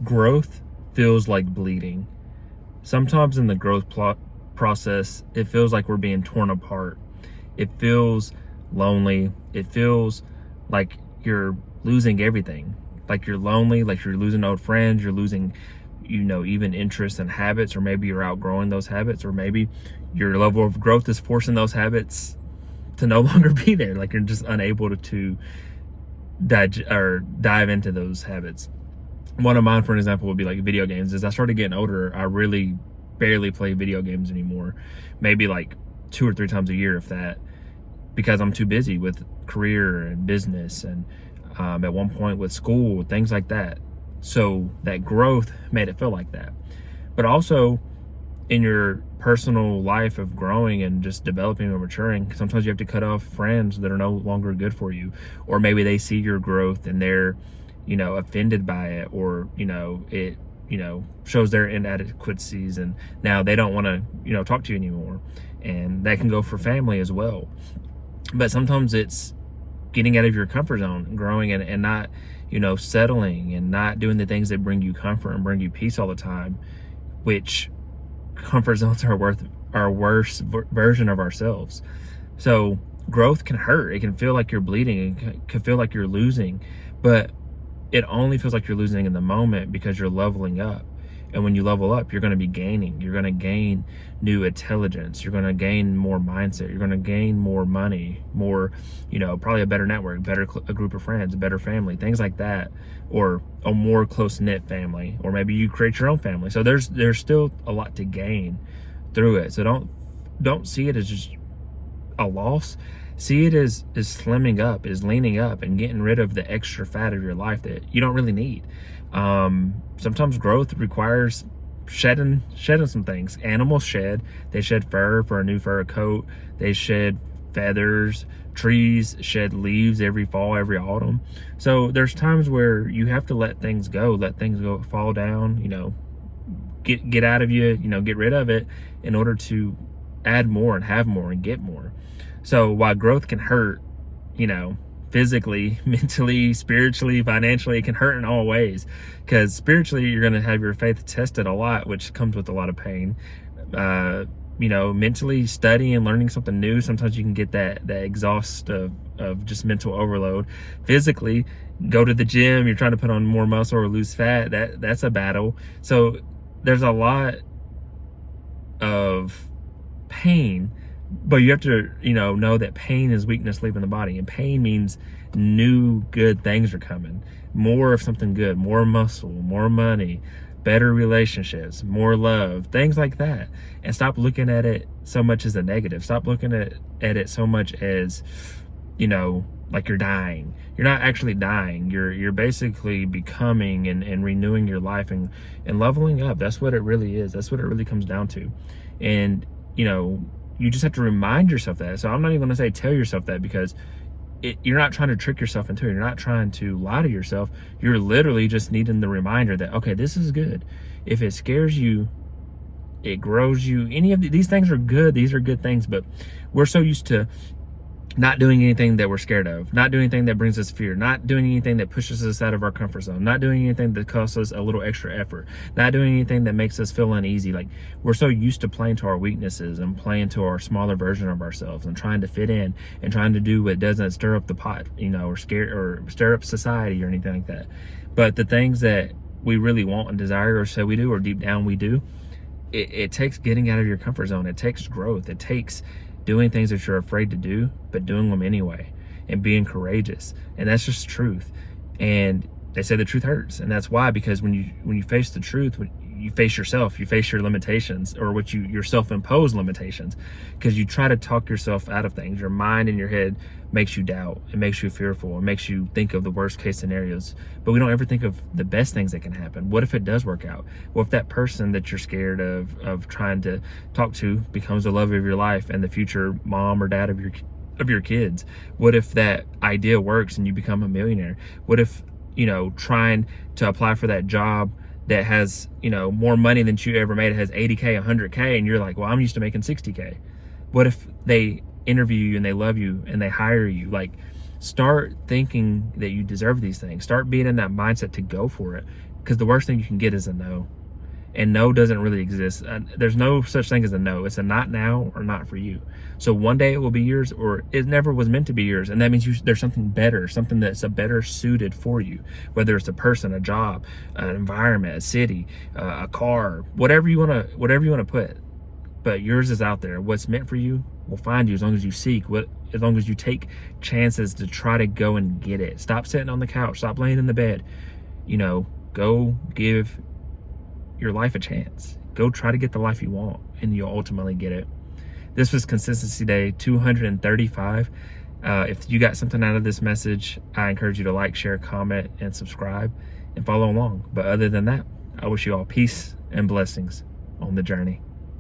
growth feels like bleeding. Sometimes in the process, it feels like we're being torn apart. It feels lonely. It feels like you're losing everything. Like you're lonely, like you're losing old friends, you're losing, even interests and habits, or maybe you're outgrowing those habits, or maybe your level of growth is forcing those habits to no longer be there. Like you're just unable to dive into those habits. One of mine, for an example, would be like video games. As I started getting older, I really barely play video games anymore. Maybe like 2 or 3 times a year, if that, because I'm too busy with career and business and at one point with school, things like that. So that growth made it feel like that. But also in your personal life of growing and just developing or maturing, sometimes you have to cut off friends that are no longer good for you, or maybe they see your growth and they're offended by it, or it shows their inadequacies, and now they don't want to talk to you anymore. And that can go for family as well. But sometimes it's getting out of your comfort zone and growing, and not settling and not doing the things that bring you comfort and bring you peace all the time, which comfort zones are our worst version of ourselves. So growth can hurt. It can feel like you're bleeding. It can feel like you're losing, but it only feels like you're losing in the moment because you're leveling up. And when you level up, you're going to be gaining. You're going to gain new intelligence. You're going to gain more mindset. You're going to gain more money, more, probably a better network, a group of friends, a better family, things like that, or a more close-knit family, or maybe you create your own family. So there's still a lot to gain through it. So don't see it as just a loss. See it as slimming up, as leaning up and getting rid of the extra fat of your life that you don't really need. Sometimes growth requires shedding some things. Animals shed. They shed fur for a new fur coat. They shed feathers. Trees shed leaves every fall, every autumn. So there's times where you have to let things go, fall down, get out of you, get rid of it in order to add more and have more and get more. So while growth can hurt, physically, mentally, spiritually, financially, it can hurt in all ways. Because spiritually, you're going to have your faith tested a lot, which comes with a lot of pain. Mentally, studying and learning something new, sometimes you can get that exhaust of just mental overload. Physically, go to the gym, you're trying to put on more muscle or lose fat, that's a battle. So there's a lot of pain, but you have to know that pain is weakness leaving the body, and pain means new good things are coming, more of something good, more muscle, more money, better relationships, more love, things like that. And stop looking at it so much as a negative. Stop looking at it so much as like you're dying. You're not actually dying. You're basically becoming and renewing your life and leveling up. That's what it really is. That's what it really comes down to. And you just have to remind yourself that. So I'm not even going to say tell yourself that, because you're not trying to trick yourself into it. You're not trying to lie to yourself. You're literally just needing the reminder that, okay, this is good. If it scares you, it grows you. Any of these things are good. These are good things, but we're so used to not doing anything that we're scared of, not doing anything that brings us fear, not doing anything that pushes us out of our comfort zone, not doing anything that costs us a little extra effort, not doing anything that makes us feel uneasy. Like, we're so used to playing to our weaknesses and playing to our smaller version of ourselves and trying to fit in and trying to do what doesn't stir up the pot, or stir up society or anything like that. But the things that we really want and desire, or say we do, or deep down we do, it takes getting out of your comfort zone. It takes growth. It takes doing things that you're afraid to do, but doing them anyway, and being courageous. And that's just truth. And they say the truth hurts. And that's why, because when you face the truth, when you face yourself, you face your limitations, or your self-imposed limitations, because you try to talk yourself out of things. Your mind in your head makes you doubt. It makes you fearful. It makes you think of the worst case scenarios. But we don't ever think of the best things that can happen. What if it does work out? What if that person that you're scared of trying to talk to becomes the love of your life and the future mom or dad of your kids? What if that idea works and you become a millionaire? What if trying to apply for that job that has more money than you ever made, it has 80K, 100K, and you're like, well, I'm used to making 60K. What if they interview you and they love you and they hire you? Like, start thinking that you deserve these things. Start being in that mindset to go for it. because the worst thing you can get is a no. And no doesn't really exist. There's no such thing as a no. It's a not now or not for you. So one day it will be yours, or it never was meant to be yours. And that means there's something better, something that's a better suited for you, whether it's a person, a job, an environment, a city, a car, whatever you want to put. But yours is out there. What's meant for you will find you as long as you seek, as long as you take chances to try to go and get it. Stop sitting on the couch. Stop laying in the bed. Go give your life a chance. Go try to get the life you want, and you'll ultimately get it. This was Consistency Day 235. If you got something out of this message, I encourage you to like, share, comment, and subscribe, and follow along. But other than that, I wish you all peace and blessings on the journey.